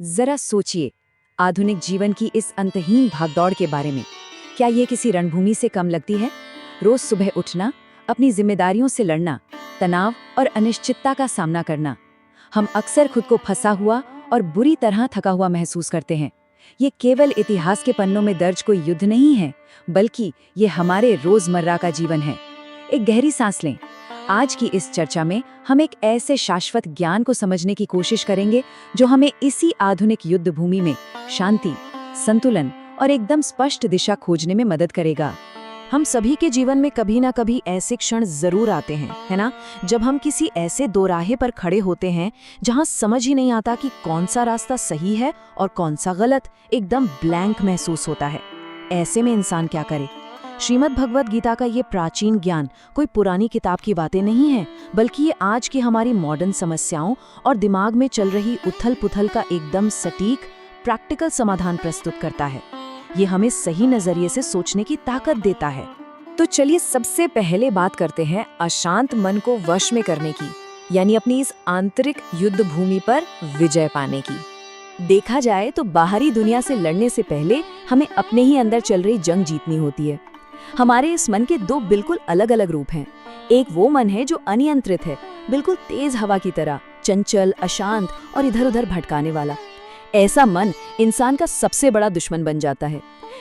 जरा सोचिए, आधुनिक जीवन की इस अंतहीन भागदौड़ के बारे में। क्या ये किसी रणभूमि से कम लगती है? रोज सुबह उठना, अपनी जिम्मेदारियों से लड़ना, तनाव और अनिश्चितता का सामना करना। हम अक्सर खुद को फंसा हुआ और बुरी तरह थका हुआ महसूस करते हैं। ये केवल इतिहास के पन्नों में दर्ज कोई युद्ध नहीं है, बल्कि ये हमारे रोजमर्रा का जीवन है। एक गहरी सांस लें। आज की इस चर्चा में हम एक ऐसे शाश्वत ज्ञान को समझने की कोशिश करेंगे जो हमें इसी आधुनिक युद्ध भूमि में शांति, संतुलन और एकदम स्पष्ट दिशा खोजने में मदद करेगा। हम सभी के जीवन में कभी ना कभी ऐसे क्षण जरूर आते हैं, है ना, जब हम किसी ऐसे दोराहे पर खड़े होते हैं जहां समझ ही नहीं आता कि कौन सा रास्ता सही है और कौन सा गलत। एकदम ब्लैंक महसूस होता है। ऐसे में इंसान क्या करे? श्रीमद् भगवद गीता का ये प्राचीन ज्ञान कोई पुरानी किताब की बातें नहीं है, बल्कि ये आज की हमारी मॉडर्न समस्याओं और दिमाग में चल रही उथल पुथल का एकदम सटीक प्रैक्टिकल समाधान प्रस्तुत करता है। ये हमें सही नजरिए से सोचने की ताकत देता है। तो चलिए सबसे पहले बात करते हैं अशांत मन को वश में करने की, यानी अपनी इस आंतरिक युद्ध भूमि पर विजय पाने की। देखा जाए तो बाहरी दुनिया से लड़ने से पहले हमें अपने ही अंदर चल रही जंग जीतनी होती है। हमारे इस मन के दो बिल्कुल अलग अलग रूप हैं। एक वो मन है जो अनियंत्रित है, बिल्कुल तेज हवा की तरह, चंचल, अशांत और इधर उधर भटकाने वाला। ऐसा मन इंसान का सबसे बड़ा दुश्मन बन जाता है।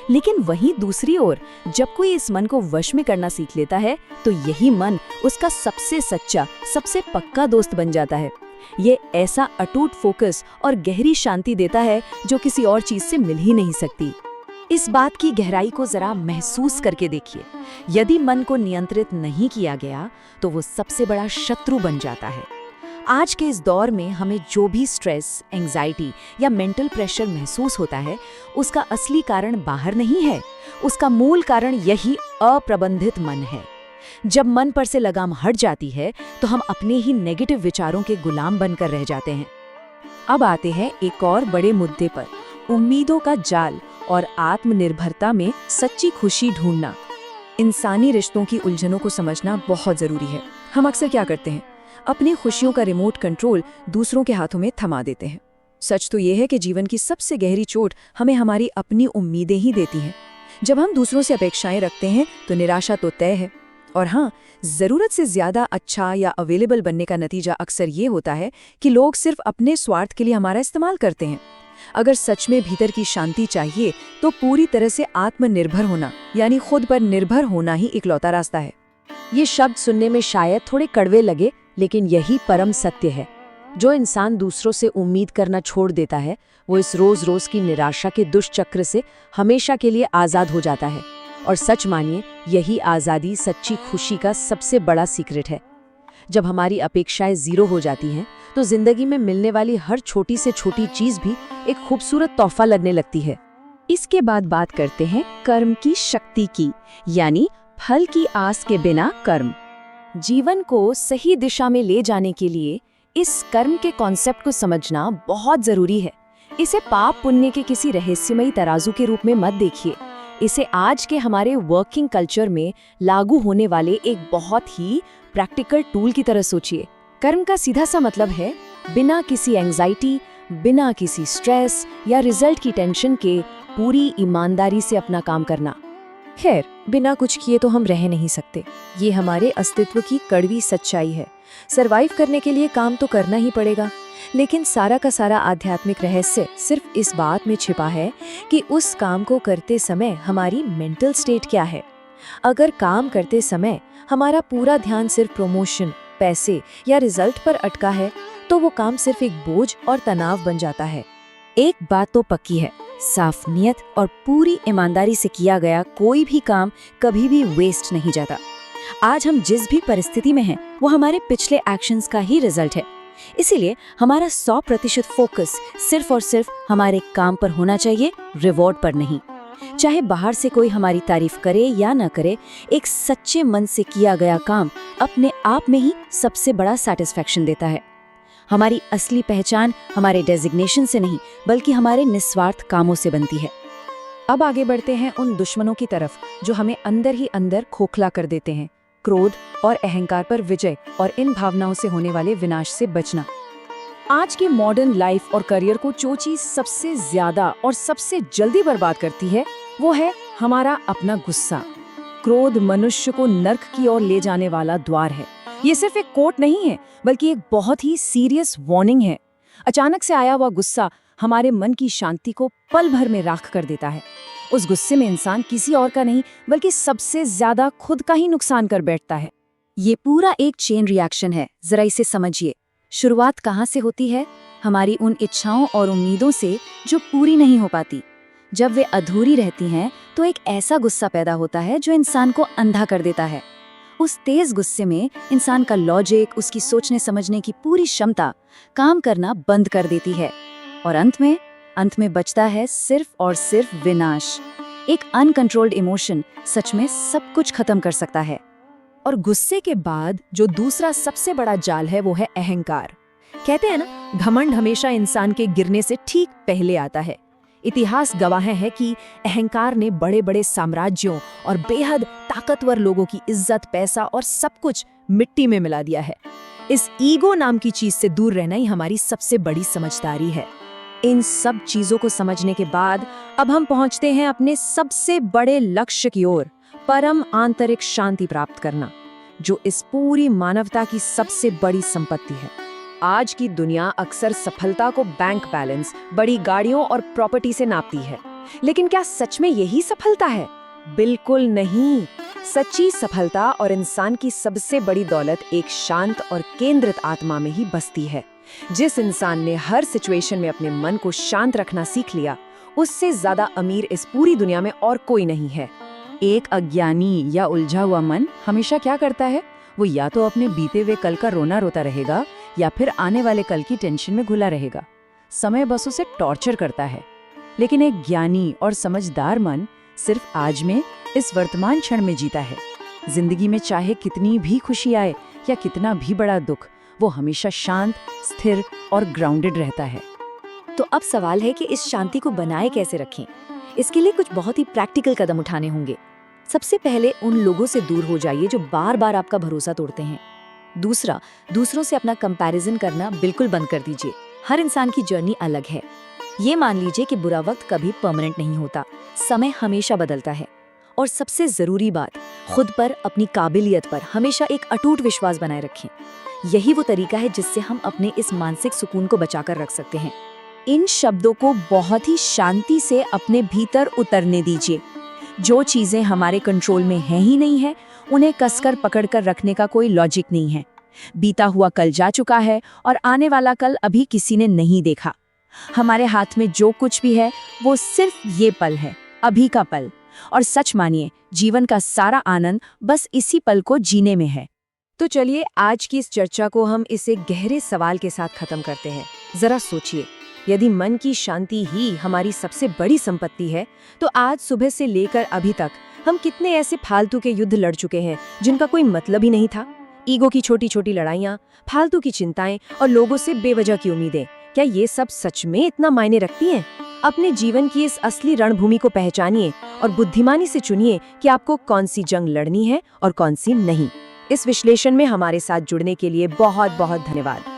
लेकिन वहीं दूसरी ओर जब कोई इस मन को वश में करना सीख लेता है तो यही मन उसका सबसे सच्चा, सबसे पक्का दोस्त बन जाता है। ये ऐसा अटूट फोकस और गहरी शांति देता है जो किसी और चीज से मिल ही नहीं सकती। इस बात की गहराई को जरा महसूस करके देखिए। यदि मन को नियंत्रित नहीं किया गया तो वो सबसे बड़ा शत्रु बन जाता है। आज के इस दौर में हमें जो भी स्ट्रेस, एंजाइटी या मेंटल प्रेशर महसूस होता है, उसका असली कारण बाहर नहीं है। उसका मूल कारण यही अप्रबंधित मन है। जब मन पर से लगाम हट जाती है तो हम अपने ही नेगेटिव विचारों के गुलाम बनकर रह जाते हैं। अब आते हैं एक और बड़े मुद्दे पर, उम्मीदों का जाल और आत्मनिर्भरता में सच्ची खुशी ढूंढना। इंसानी रिश्तों की उलझनों को समझना बहुत जरूरी है। हम अक्सर क्या करते हैं, अपनी खुशियों का रिमोट कंट्रोल दूसरों के हाथों में थमा देते हैं। सच तो यह है कि जीवन की सबसे गहरी चोट हमें हमारी अपनी उम्मीदें ही देती हैं। जब हम दूसरों से अपेक्षाएं रखते हैं तो निराशा तो तय है। और हाँ, जरूरत से ज्यादा अच्छा या अवेलेबल बनने का नतीजा अक्सर ये होता है कि लोग सिर्फ अपने स्वार्थ के लिए हमारा इस्तेमाल करते हैं। अगर सच में भीतर की शांति चाहिए तो पूरी तरह से आत्मनिर्भर होना, यानी खुद पर निर्भर होना ही इकलौता रास्ता है। ये शब्द सुनने में शायद थोड़े कड़वे लगे, लेकिन यही परम सत्य है। जो इंसान दूसरों से उम्मीद करना छोड़ देता है, वो इस रोज रोज की निराशा के दुष्चक्र से हमेशा के लिए आजाद हो जाता है। और सच मानिए, यही आजादी सच्ची खुशी का सबसे बड़ा सीक्रेट है। जब हमारी अपेक्षाएं जीरो हो जाती हैं तो जिंदगी में मिलने वाली हर छोटी से छोटी चीज भी एक खूबसूरत तोहफा लगने लगती है। इसके बाद बात करते हैं कर्म की शक्ति की, यानी फल की आस के बिना कर्म। जीवन को सही दिशा में ले जाने के लिए इस कर्म के कॉन्सेप्ट को समझना बहुत जरूरी है। इसे पाप पुण्य के किसी रहस्यमयी तराजू के रूप में मत देखिए। इसे आज के हमारे वर्किंग कल्चर में लागू होने वाले एक बहुत ही प्रैक्टिकल टूल की तरह सोचिए। कर्म का सीधा सा मतलब है बिना किसी एंजाइटी, बिना किसी स्ट्रेस या रिजल्ट की टेंशन के पूरी ईमानदारी से अपना काम करना। खैर, बिना कुछ किए तो हम रह नहीं सकते। ये हमारे अस्तित्व की कड़वी सच्चाई है। सरवाइव करने के लिए काम तो करना ही पड़ेगा। लेकिन सारा का सारा आध्यात्मिक रहस्य सिर्फ इस बात में छिपा है कि उस काम को करते समय हमारी मेंटल स्टेट क्या है। अगर काम करते समय हमारा पूरा ध्यान सिर्फ प्रमोशन, पैसे या रिजल्ट पर अटका है तो वो काम सिर्फ एक बोझ और तनाव बन जाता है। एक बात तो पक्की है, साफ नियत और पूरी ईमानदारी से किया गया कोई भी काम कभी भी वेस्ट नहीं जाता। आज हम जिस भी परिस्थिति में हैं वो हमारे पिछले एक्शंस का ही रिजल्ट है। इसीलिए हमारा 100% फोकस सिर्फ और सिर्फ हमारे काम पर होना चाहिए, रिवॉर्ड पर नहीं। चाहे बाहर से कोई हमारी तारीफ करे या न करे, एक सच्चे मन से किया गया काम अपने आप में ही सबसे बड़ा सैटिस्फैक्शन देता है। हमारी असली पहचान हमारे डेजिग्नेशन से नहीं, बल्कि हमारे निस्वार्थ कामों से बनती है। अब आगे बढ़ते हैं उन दुश्मनों की तरफ जो हमें अंदर ही अंदर खोखला कर देते हैं। क्रोध और अहंकार पर विजय और इन भावनाओं से होने वाले विनाश से बचना। आज की मॉडर्न लाइफ और करियर को जो चीज सबसे ज्यादा और सबसे जल्दी बर्बाद करती है वो है हमारा अपना गुस्सा। क्रोध मनुष्य को नर्क की ओर ले जाने वाला द्वार है। ये सिर्फ एक कोट नहीं है बल्कि एक बहुत ही सीरियस वार्निंग है। अचानक से आया हुआ गुस्सा हमारे मन की शांति को पल भर में राख कर देता है। उस गुस्से में इंसान किसी और का नहीं बल्कि सबसे ज्यादा खुद का ही नुकसान कर बैठता है। ये पूरा एक चेन रिएक्शन है, जरा इसे समझिए। शुरुआत कहाँ से होती है? हमारी उन इच्छाओं और उम्मीदों से जो पूरी नहीं हो पाती। जब वे अधूरी रहती हैं तो एक ऐसा गुस्सा पैदा होता है जो इंसान को अंधा कर देता है। उस तेज गुस्से में इंसान का लॉजिक, उसकी सोचने समझने की पूरी क्षमता काम करना बंद कर देती है और अंत में बचता है सिर्फ और सिर्फ विनाश। एक अनकंट्रोल्ड इमोशन सच में सब कुछ खत्म कर सकता है। और गुस्से के बाद जो दूसरा सबसे बड़ा जाल है वो है अहंकार। कहते हैं ना, घमंड हमेशा इंसान के गिरने से ठीक पहले आता है। इतिहास गवाह है कि अहंकार ने बड़े बड़े साम्राज्यों और बेहद ताकतवर लोगों की इज्जत, पैसा और सब कुछ मिट्टी में मिला दिया है। इस ईगो नाम की चीज से दूर रहना ही हमारी सबसे बड़ी समझदारी है। इन सब चीजों को समझने के बाद अब हम पहुंचते हैं अपने सबसे बड़े लक्ष्य की ओर, परम आंतरिक शांति प्राप्त करना, जो इस पूरी मानवता की सबसे बड़ी संपत्ति है। आज की दुनिया अक्सर सफलता को बैंक बैलेंस, बड़ी गाड़ियों और प्रॉपर्टी से नापती है, लेकिन क्या सच में यही सफलता है? बिल्कुल नहीं। सच्ची सफलता और इंसान की सबसे बड़ी दौलत एक शांत और केंद्रित आत्मा में ही बसती है। जिस इंसान ने हर सिचुएशन में अपने मन को शांत रखना सीख लिया, उससे ज्यादा अमीर इस पूरी दुनिया में और कोई नहीं है। एक अज्ञानी या उलझा हुआ मन हमेशा क्या करता है? वो या तो अपने बीते हुए कल का रोना रोता रहेगा या फिर आने वाले कल की टेंशन में घुला रहेगा। समय बस उसे टॉर्चर करता है। लेकिन एक ज्ञानी और समझदार मन सिर्फ आज में, इस वर्तमान क्षण में जीता है। जिंदगी में चाहे कितनी भी खुशी आए या कितना भी बड़ा दुख, वो हमेशा शांत, स्थिर और ग्राउंडेड रहता है। तो अब सवाल है कि इस शांति को बनाए कैसे रखें? इसके लिए कुछ बहुत ही प्रैक्टिकल कदम उठाने होंगे। सबसे पहले उन लोगों से दूर हो जाइए जो बार बार आपका भरोसा तोड़ते हैं। दूसरा, दूसरों से अपना कंपैरिजन करना बिल्कुल बंद कर दीजिए। हर इंसान की जर्नी अलग है। ये मान लीजिए कि बुरा वक्त कभी परमानेंट नहीं होता, समय हमेशा बदलता है। और सबसे जरूरी बात, खुद पर, अपनी काबिलियत पर हमेशा एक अटूट विश्वास बनाए रखें। यही वो तरीका है जिससे हम अपने इस मानसिक सुकून को बचाकर रख सकते हैं। इन शब्दों को बहुत ही शांति से अपने भीतर उतरने दीजिए। जो चीजें हमारे कंट्रोल में हैं ही नहीं है, उन्हें कसकर पकड़कर रखने का कोई लॉजिक नहीं है। बीता हुआ कल जा चुका है और आने वाला कल अभी किसी ने नहीं देखा। हमारे हाथ में जो कुछ भी है वो सिर्फ ये पल है, अभी का पल। और सच मानिए, जीवन का सारा आनंद बस इसी पल को जीने में है। तो चलिए आज की इस चर्चा को हम इसे गहरे सवाल के साथ खत्म करते हैं। जरा सोचिए, यदि मन की शांति ही हमारी सबसे बड़ी संपत्ति है, तो आज सुबह से लेकर अभी तक हम कितने ऐसे फालतू के युद्ध लड़ चुके हैं जिनका कोई मतलब ही नहीं था। ईगो की छोटी छोटी लड़ाइयाँ, फालतू की चिंताएं और लोगों से बेवजह की उम्मीदें, क्या ये सब सच में इतना मायने रखती हैं? अपने जीवन की इस असली रणभूमि को पहचानिए और बुद्धिमानी से चुनिए कि आपको कौन सी जंग लड़नी है और कौन सी नहीं। इस विश्लेषण में हमारे साथ जुड़ने के लिए बहुत बहुत धन्यवाद।